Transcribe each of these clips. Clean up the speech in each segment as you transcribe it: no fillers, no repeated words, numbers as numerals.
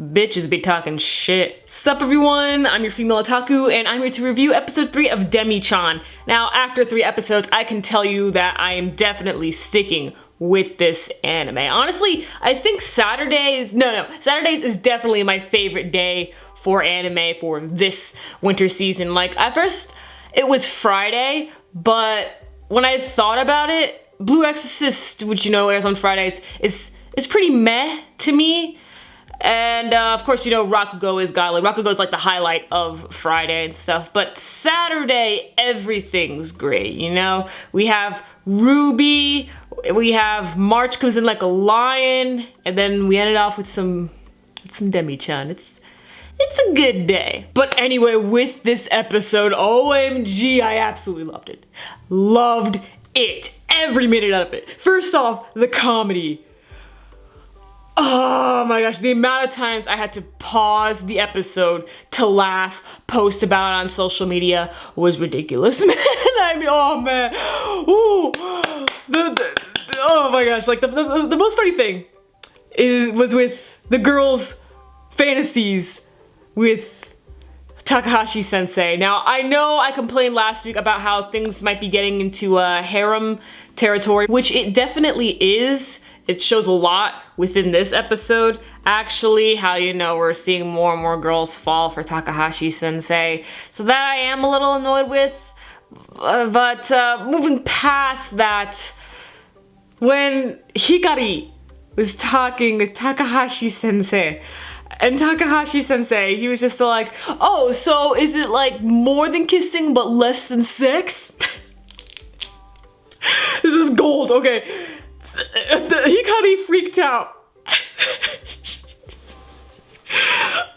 bitches be talking shit. Sup everyone, I'm your female otaku, and I'm here to review episode 3 of Demi-chan. Now, after 3 episodes, I can tell you that I am definitely sticking with this anime. Honestly, I think Saturdays is definitely my favorite day for anime for this winter season. Like, at first, it was Friday, but when I thought about it, Blue Exorcist, which you know airs on Fridays, is pretty meh to me. And of course, you know, Rakugo is godly. Rakugo is like the highlight of Friday and stuff. But Saturday, everything's great, you know? We have Ruby, we have March comes in like a lion, and then we ended off with some Demi-chan. It's a good day. But anyway, with this episode, OMG, I absolutely loved it. Loved it. Every minute of it. First off, the comedy. Oh my gosh, the amount of times I had to pause the episode to laugh, post about it on social media was ridiculous, man. I mean, oh man. Ooh. Oh my gosh, like the most funny thing was with the girls' fantasies with Takahashi sensei. Now, I know I complained last week about how things might be getting into harem territory, which it definitely is. It shows a lot within this episode, actually, how, you know, we're seeing more and more girls fall for Takahashi sensei. So that I am a little annoyed with, but moving past that, when Hikari was talking to Takahashi sensei, and Takahashi sensei, he was just so like, oh, so is it like more than kissing but less than sex? This was gold, okay. Hikari freaked out.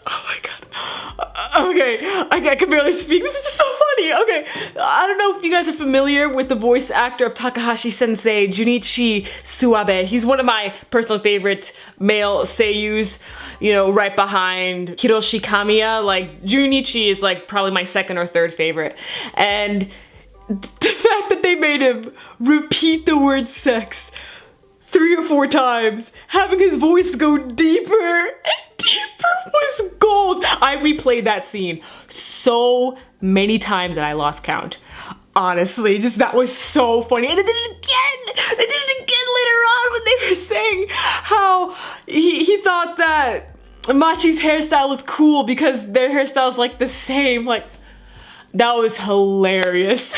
Oh my god. Okay, I can barely speak. This is just so funny. Okay, I don't know if you guys are familiar with the voice actor of Takahashi sensei, Junichi Suabe. He's one of my personal favorite male seiyus, you know, right behind Hiroshi Kamiya. Like, Junichi is like probably my second or third favorite. And the fact that they made him repeat the word sex 3 or 4 times, having his voice go deeper and deeper was gold. I replayed that scene so many times that I lost count. Honestly, just that was so funny. And they did it again! They did it again later on when they were saying how he thought that Machi's hairstyle looked cool because their hairstyles like the same. Like, that was hilarious.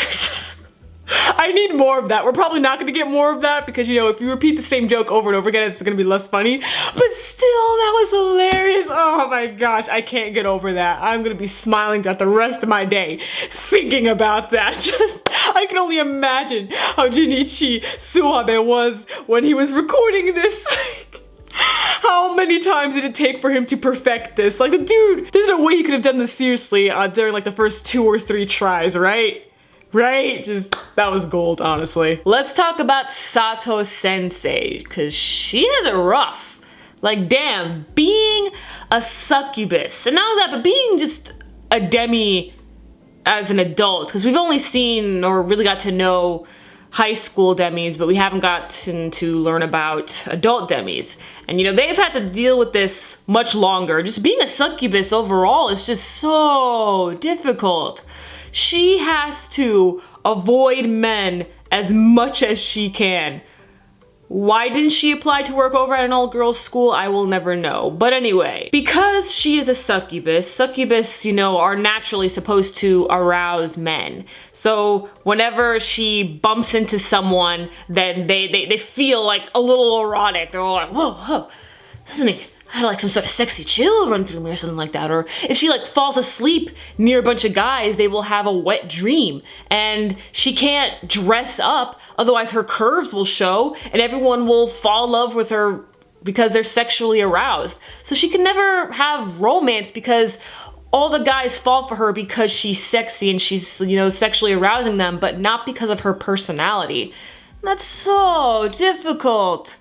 I need more of that. We're probably not gonna get more of that because, you know, if you repeat the same joke over and over again, it's gonna be less funny. But still, that was hilarious. Oh my gosh, I can't get over that. I'm gonna be smiling throughout the rest of my day thinking about that. I can only imagine how Junichi Suabe was when he was recording this. How many times did it take for him to perfect this? Like, the dude, there's no way he could have done this seriously during like the first 2 or 3 tries, right? Right? Just, that was gold, honestly. Let's talk about Sato sensei, because she has it rough. Like, damn, being a succubus, and not only that, but being just a demi as an adult, because we've only seen or really got to know high school demis, but we haven't gotten to learn about adult demis. And, you know, they've had to deal with this much longer. Just being a succubus overall is just so difficult. She has to avoid men as much as she can. Why didn't she apply to work over at an all-girls school? I will never know. But anyway, because she is a succubus, you know, are naturally supposed to arouse men. So whenever she bumps into someone, then they feel like a little erotic. They're all like, whoa, whoa, isn't it? I had like some sort of sexy chill run through me or something like that. Or if she like falls asleep near a bunch of guys, they will have a wet dream. And she can't dress up, otherwise her curves will show and everyone will fall in love with her because they're sexually aroused. So she can never have romance because all the guys fall for her because she's sexy and she's, you know, sexually arousing them, but not because of her personality. And that's so difficult.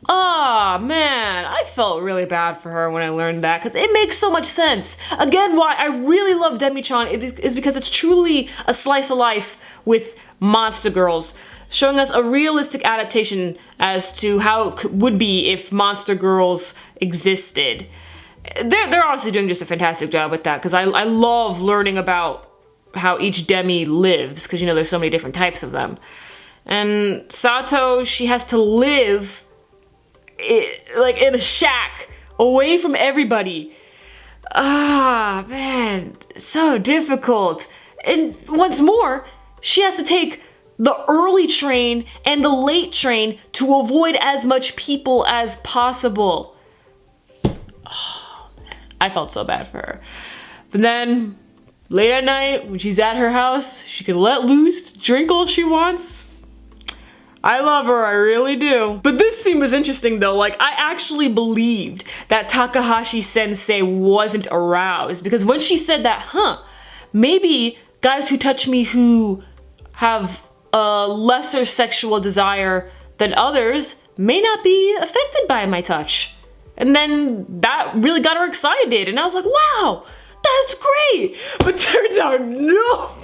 Ah, man, I felt really bad for her when I learned that because it makes so much sense. Again, why I really love Demi-chan is because it's truly a slice of life with Monster Girls, showing us a realistic adaptation as to how it would be if Monster Girls existed. they're honestly doing just a fantastic job with that, because I love learning about how each demi lives, because, you know, there's so many different types of them. And Sato, she has to live like in a shack away from everybody. Ah, man, so difficult. And once more, she has to take the early train and the late train to avoid as much people as possible. Oh, man, I felt so bad for her. But then, late at night, when she's at her house, she can let loose, drink all she wants. I love her, I really do. But this scene was interesting though. Like, I actually believed that Takahashi sensei wasn't aroused, because when she said that, maybe guys who touch me who have a lesser sexual desire than others may not be affected by my touch. And then that really got her excited, and I was like, wow, that's great. But turns out, no.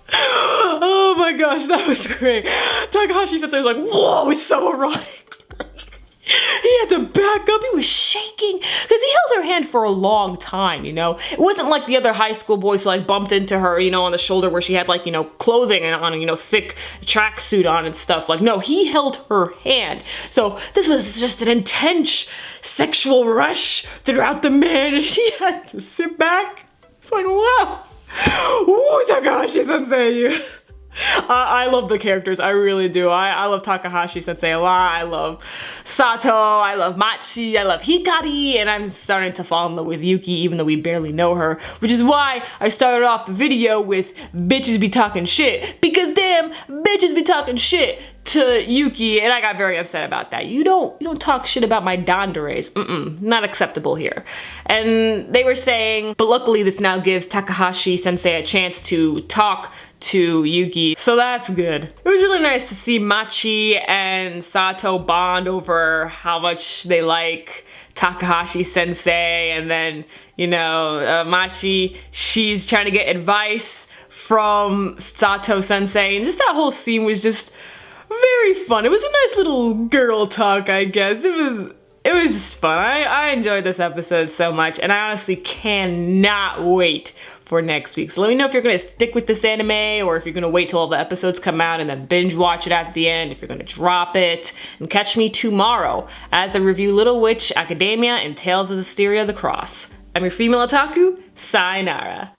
Oh my gosh, that was great. Takahashi Sensei was like, whoa, it's so erotic. He had to back up, he was shaking, because he held her hand for a long time, you know? It wasn't like the other high school boys who like bumped into her, you know, on the shoulder where she had like, you know, clothing on, you know, thick tracksuit on and stuff. Like, no, he held her hand. So this was just an intense sexual rush throughout the man, and he had to sit back. It's like, wow. Ooh, Takahashi Sensei. I love the characters, I really do. I love Takahashi Sensei a lot. I love Sato, I love Machi, I love Hikari, and I'm starting to fall in love with Yuki even though we barely know her, which is why I started off the video with bitches be talking shit, because damn, bitches be talking shit to Yuki, and I got very upset about that. You don't talk shit about my dandares. Not acceptable here. And they were saying, but luckily this now gives Takahashi Sensei a chance to talk to Yuki, so that's good. It was really nice to see Machi and Sato bond over how much they like Takahashi Sensei, and then, you know, Machi, she's trying to get advice from Sato Sensei, and just that whole scene was just very fun. It was a nice little girl talk, I guess. It was just fun. I enjoyed this episode so much, and I honestly cannot wait for next week. So let me know if you're gonna stick with this anime, or if you're gonna wait till all the episodes come out and then binge watch it at the end, if you're gonna drop it. And catch me tomorrow as I review Little Witch Academia and Tales of Asteria the Cross. I'm your female otaku, sayonara.